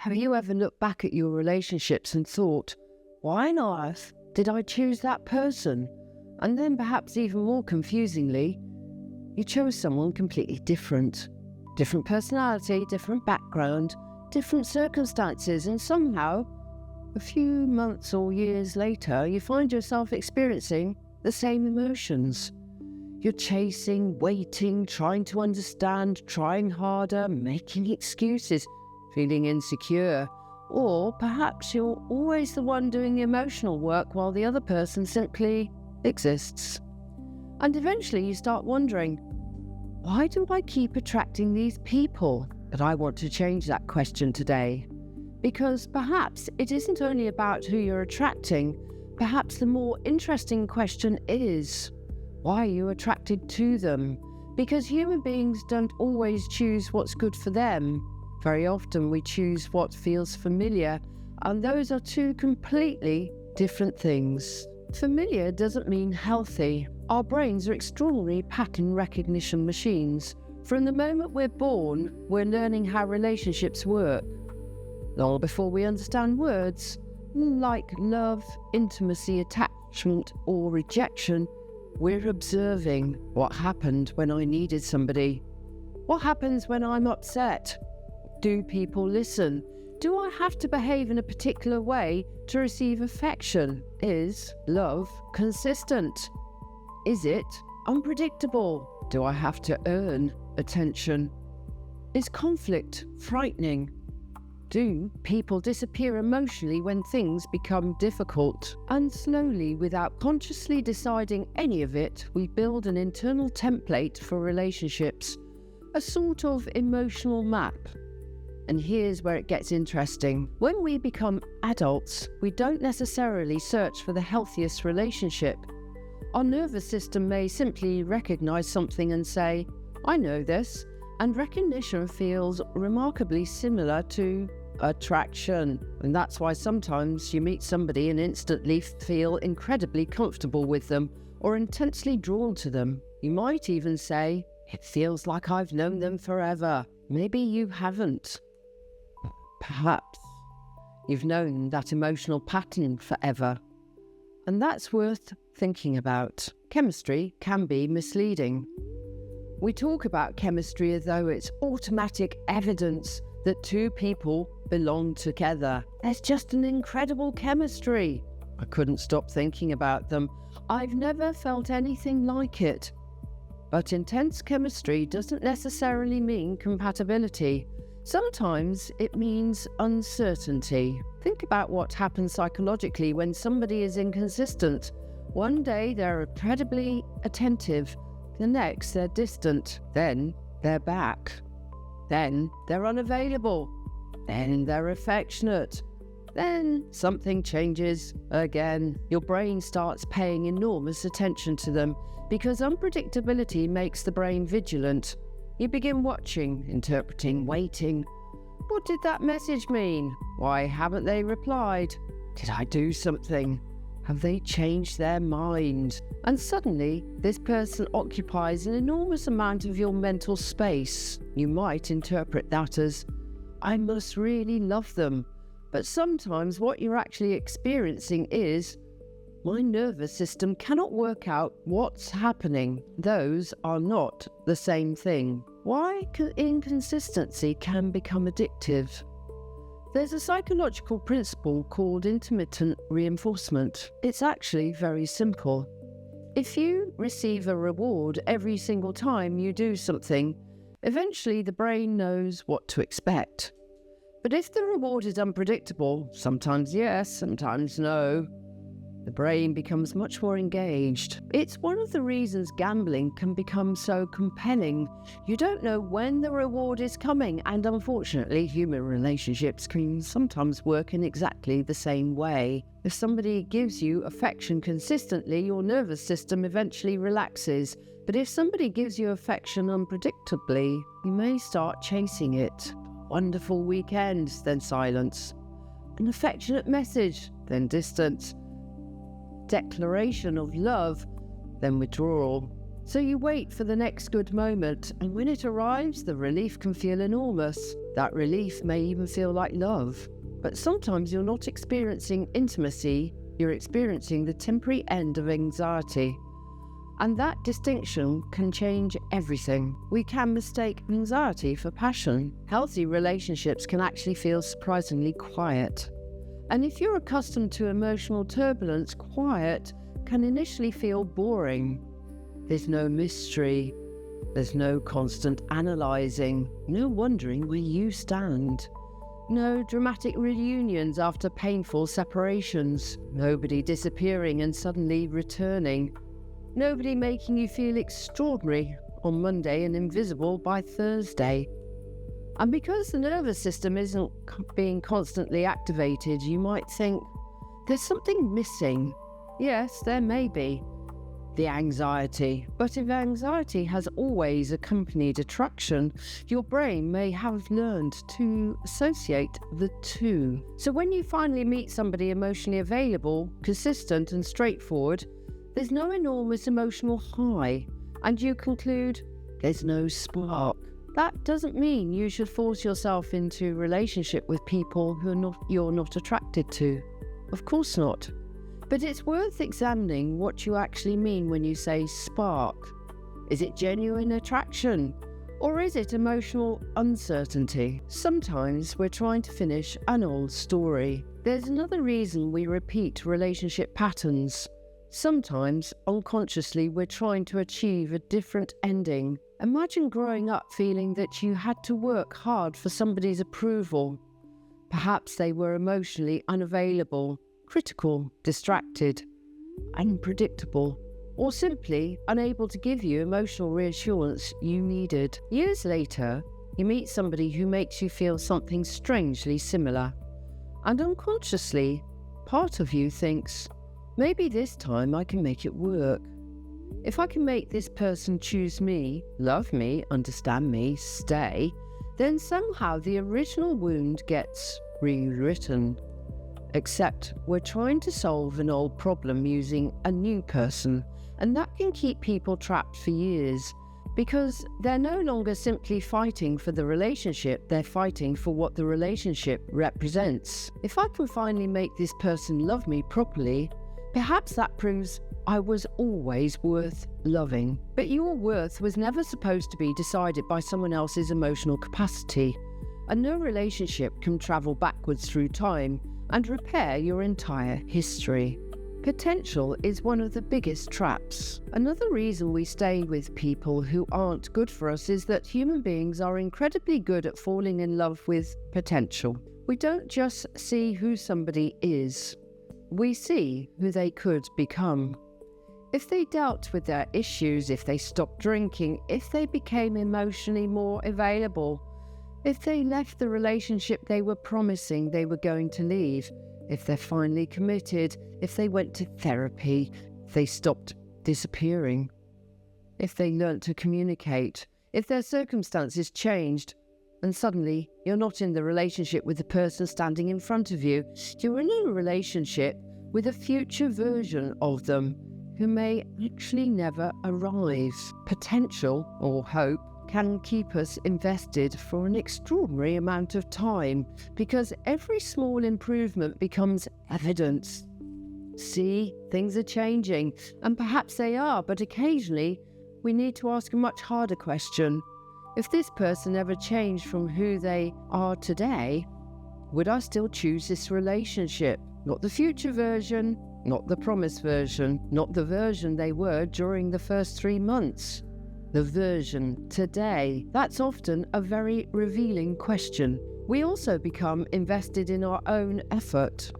Have you ever looked back at your relationships and thought, why on earth did I choose that person? And then perhaps even more confusingly, you chose someone completely different. Different personality, different background, different circumstances, and somehow, a few months or years later, you find yourself experiencing the same emotions. You're chasing, waiting, trying to understand, trying harder, making excuses, feeling insecure, or perhaps you're always the one doing the emotional work while the other person simply exists. And eventually you start wondering, why do I keep attracting these people? But I want to change that question today, because perhaps it isn't only about who you're attracting. Perhaps the more interesting question is, why are you attracted to them? Because human beings don't always choose what's good for them. Very often we choose what feels familiar, and those are two completely different things. Familiar doesn't mean healthy. Our brains are extraordinary pattern recognition machines. From the moment we're born, we're learning how relationships work. Long before we understand words, like love, intimacy, attachment, or rejection, we're observing what happened when I needed somebody. What happens when I'm upset? Do people listen? Do I have to behave in a particular way to receive affection? Is love consistent? Is it unpredictable? Do I have to earn attention? Is conflict frightening? Do people disappear emotionally when things become difficult? And slowly, without consciously deciding any of it, we build an internal template for relationships, a sort of emotional map. And here's where it gets interesting. When we become adults, we don't necessarily search for the healthiest relationship. Our nervous system may simply recognize something and say, I know this, and recognition feels remarkably similar to attraction. And that's why sometimes you meet somebody and instantly feel incredibly comfortable with them or intensely drawn to them. You might even say, it feels like I've known them forever. Maybe you haven't. Perhaps you've known that emotional pattern forever. And that's worth thinking about. Chemistry can be misleading. We talk about chemistry as though it's automatic evidence that two people belong together. There's just an incredible chemistry. I couldn't stop thinking about them. I've never felt anything like it. But intense chemistry doesn't necessarily mean compatibility. Sometimes it means uncertainty. Think about what happens psychologically when somebody is inconsistent. One day they're incredibly attentive, the next they're distant, then they're back. Then they're unavailable, then they're affectionate. Then something changes again. Your brain starts paying enormous attention to them because unpredictability makes the brain vigilant. You begin watching, interpreting, waiting. What did that message mean? Why haven't they replied? Did I do something? Have they changed their mind? And suddenly, this person occupies an enormous amount of your mental space. You might interpret that as, I must really love them. But sometimes what you're actually experiencing is, my nervous system cannot work out what's happening. Those are not the same thing. Why inconsistency can become addictive? There's a psychological principle called intermittent reinforcement. It's actually very simple. If you receive a reward every single time you do something, eventually the brain knows what to expect. But if the reward is unpredictable, sometimes yes, sometimes no, the brain becomes much more engaged. It's one of the reasons gambling can become so compelling. You don't know when the reward is coming, and unfortunately, human relationships can sometimes work in exactly the same way. If somebody gives you affection consistently, your nervous system eventually relaxes. But if somebody gives you affection unpredictably, you may start chasing it. Wonderful weekend, then silence. An affectionate message, then distance. Declaration of love, then withdrawal. So you wait for the next good moment, and when it arrives, the relief can feel enormous. That relief may even feel like love. But sometimes you're not experiencing intimacy, you're experiencing the temporary end of anxiety. And that distinction can change everything. We can mistake anxiety for passion. Healthy relationships can actually feel surprisingly quiet. And if you're accustomed to emotional turbulence, quiet can initially feel boring. There's no mystery. There's no constant analysing, no wondering where you stand. No dramatic reunions after painful separations. Nobody disappearing and suddenly returning. Nobody making you feel extraordinary on Monday and invisible by Thursday. And because the nervous system isn't being constantly activated, you might think, there's something missing. Yes, there may be. The anxiety. But if anxiety has always accompanied attraction, your brain may have learned to associate the two. So when you finally meet somebody emotionally available, consistent and straightforward, there's no enormous emotional high, and you conclude there's no spark. That doesn't mean you should force yourself into a relationship with people you're not attracted to. Of course not. But it's worth examining what you actually mean when you say spark. Is it genuine attraction? Or is it emotional uncertainty? Sometimes we're trying to finish an old story. There's another reason we repeat relationship patterns. Sometimes, unconsciously, we're trying to achieve a different ending. Imagine growing up feeling that you had to work hard for somebody's approval. Perhaps they were emotionally unavailable, critical, distracted, unpredictable, or simply unable to give you emotional reassurance you needed. Years later, you meet somebody who makes you feel something strangely similar. And unconsciously, part of you thinks, maybe this time I can make it work. If I can make this person choose me, love me, understand me, stay, then somehow the original wound gets rewritten. Except we're trying to solve an old problem using a new person, and that can keep people trapped for years, because they're no longer simply fighting for the relationship, they're fighting for what the relationship represents. If I can finally make this person love me properly, perhaps that proves I was always worth loving. But your worth was never supposed to be decided by someone else's emotional capacity, and no relationship can travel backwards through time and repair your entire history. Potential is one of the biggest traps. Another reason we stay with people who aren't good for us is that human beings are incredibly good at falling in love with potential. We don't just see who somebody is, we see who they could become. If they dealt with their issues, if they stopped drinking, if they became emotionally more available, if they left the relationship they were promising they were going to leave, if they're finally committed, if they went to therapy, if they stopped disappearing, if they learnt to communicate, if their circumstances changed, and suddenly you're not in the relationship with the person standing in front of you, you're in a relationship with a future version of them who may actually never arrive. Potential, or hope, can keep us invested for an extraordinary amount of time because every small improvement becomes evidence. See, things are changing, and perhaps they are, but occasionally we need to ask a much harder question. If this person ever changed from who they are today, would I still choose this relationship? Not the future version, not the promised version, not the version they were during the first 3 months. The version today. That's often a very revealing question. We also become invested in our own effort.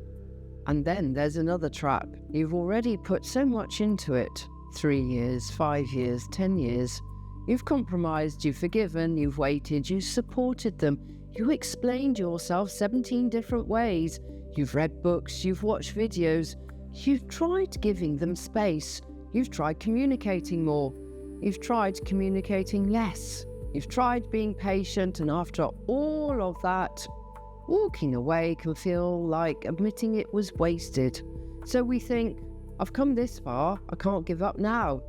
And then there's another trap. You've already put so much into it. 3 years, 5 years, 10 years. You've compromised, you've forgiven, you've waited, you've supported them. You explained yourself 17 different ways. You've read books, you've watched videos. You've tried giving them space. You've tried communicating more. You've tried communicating less. You've tried being patient, and after all of that, walking away can feel like admitting it was wasted. So we think, I've come this far, I can't give up now.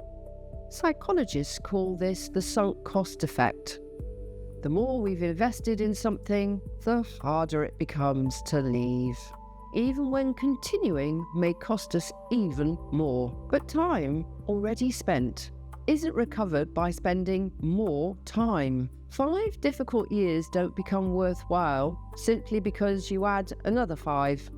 Psychologists call this the sunk cost effect. The more we've invested in something, the harder it becomes to leave. Even when continuing may cost us even more. But time already spent isn't recovered by spending more time. 5 difficult years don't become worthwhile simply because you add another 5.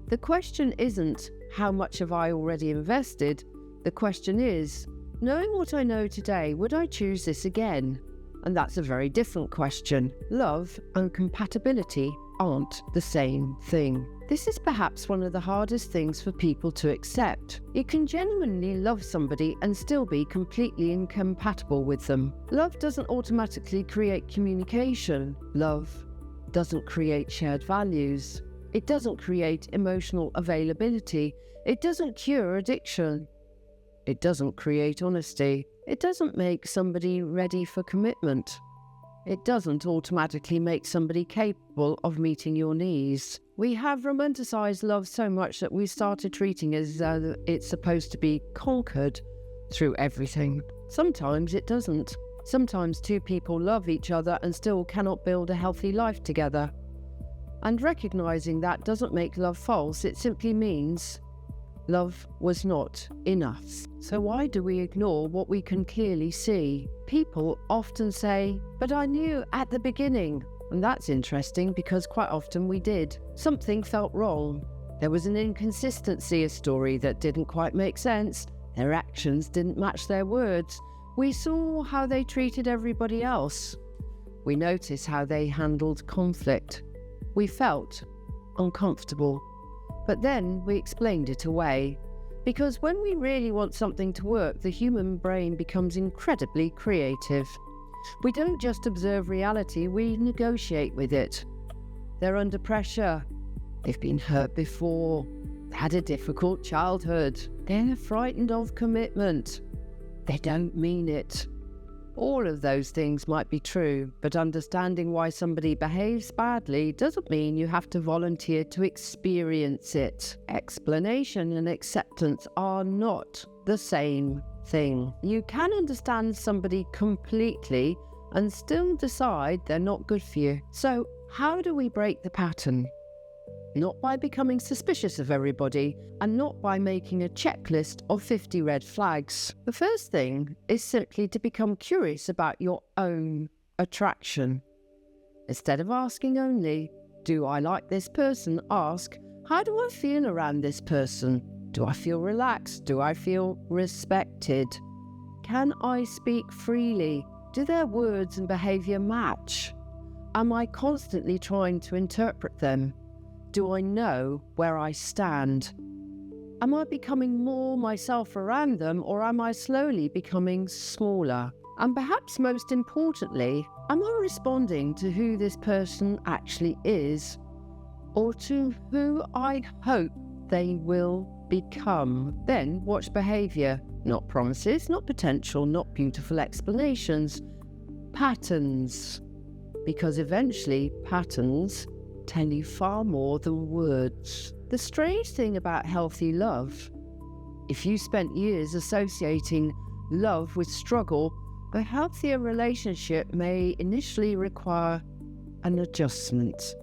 The question isn't, how much have I already invested? The question is, knowing what I know today, would I choose this again? And that's a very different question. Love and compatibility aren't the same thing. This is perhaps one of the hardest things for people to accept. You can genuinely love somebody and still be completely incompatible with them. Love doesn't automatically create communication. Love doesn't create shared values. It doesn't create emotional availability. It doesn't cure addiction. It doesn't create honesty. It doesn't make somebody ready for commitment. It doesn't automatically make somebody capable of meeting your needs. We have romanticized love so much that we started treating it as it's supposed to be conquered through everything. Sometimes it doesn't. Sometimes 2 people love each other and still cannot build a healthy life together. And recognizing that doesn't make love false. It simply means love was not enough. So why do we ignore what we can clearly see? People often say, but I knew at the beginning. And that's interesting because quite often we did. Something felt wrong. There was an inconsistency, a story that didn't quite make sense. Their actions didn't match their words. We saw how they treated everybody else. We noticed how they handled conflict. We felt uncomfortable. But then we explained it away. Because when we really want something to work, the human brain becomes incredibly creative. We don't just observe reality, we negotiate with it. They're under pressure. They've been hurt before. Had a difficult childhood. They're frightened of commitment. They don't mean it. All of those things might be true, but understanding why somebody behaves badly doesn't mean you have to volunteer to experience it. Explanation and acceptance are not the same thing. You can understand somebody completely and still decide they're not good for you. So, how do we break the pattern? Not by becoming suspicious of everybody, and not by making a checklist of 50 red flags. The first thing is simply to become curious about your own attraction. Instead of asking only, do I like this person? Ask, how do I feel around this person? Do I feel relaxed? Do I feel respected? Can I speak freely? Do their words and behaviour match? Am I constantly trying to interpret them? Do I know where I stand? Am I becoming more myself around them, or am I slowly becoming smaller? And perhaps most importantly, am I responding to who this person actually is, or to who I hope they will become? Then watch behaviour, not promises, not potential, not beautiful explanations, patterns. Because eventually patterns tell you far more than words. The strange thing about healthy love, if you spent years associating love with struggle, a healthier relationship may initially require an adjustment.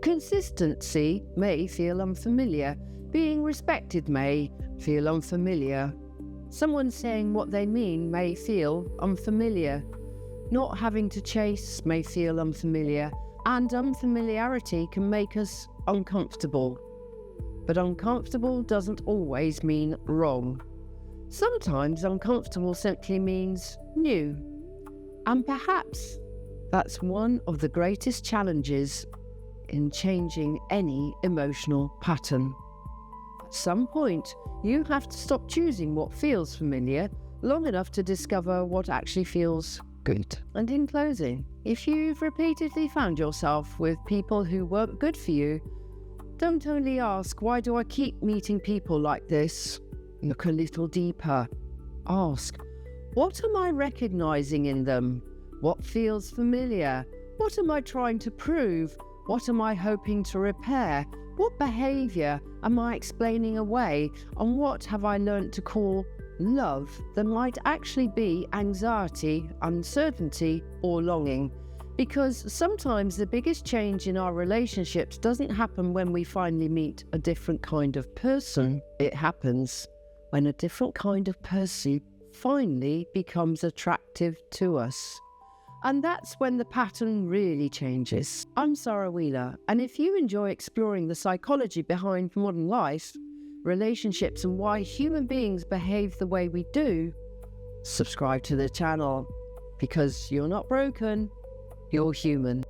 Consistency may feel unfamiliar. Being respected may feel unfamiliar. Someone saying what they mean may feel unfamiliar. Not having to chase may feel unfamiliar. And unfamiliarity can make us uncomfortable. But uncomfortable doesn't always mean wrong. Sometimes uncomfortable simply means new. And perhaps that's one of the greatest challenges in changing any emotional pattern. At some point, you have to stop choosing what feels familiar long enough to discover what actually feels good. And in closing, if you've repeatedly found yourself with people who weren't good for you, don't only ask, why do I keep meeting people like this? Look a little deeper. Ask, what am I recognizing in them? What feels familiar? What am I trying to prove? What am I hoping to repair? What behaviour am I explaining away? And what have I learnt to call love that might actually be anxiety, uncertainty, or longing? Because sometimes the biggest change in our relationships doesn't happen when we finally meet a different kind of person. It happens when a different kind of person finally becomes attractive to us. And that's when the pattern really changes. I'm Sara Wheeler, and if you enjoy exploring the psychology behind modern life, relationships, and why human beings behave the way we do, subscribe to the channel, because you're not broken, you're human.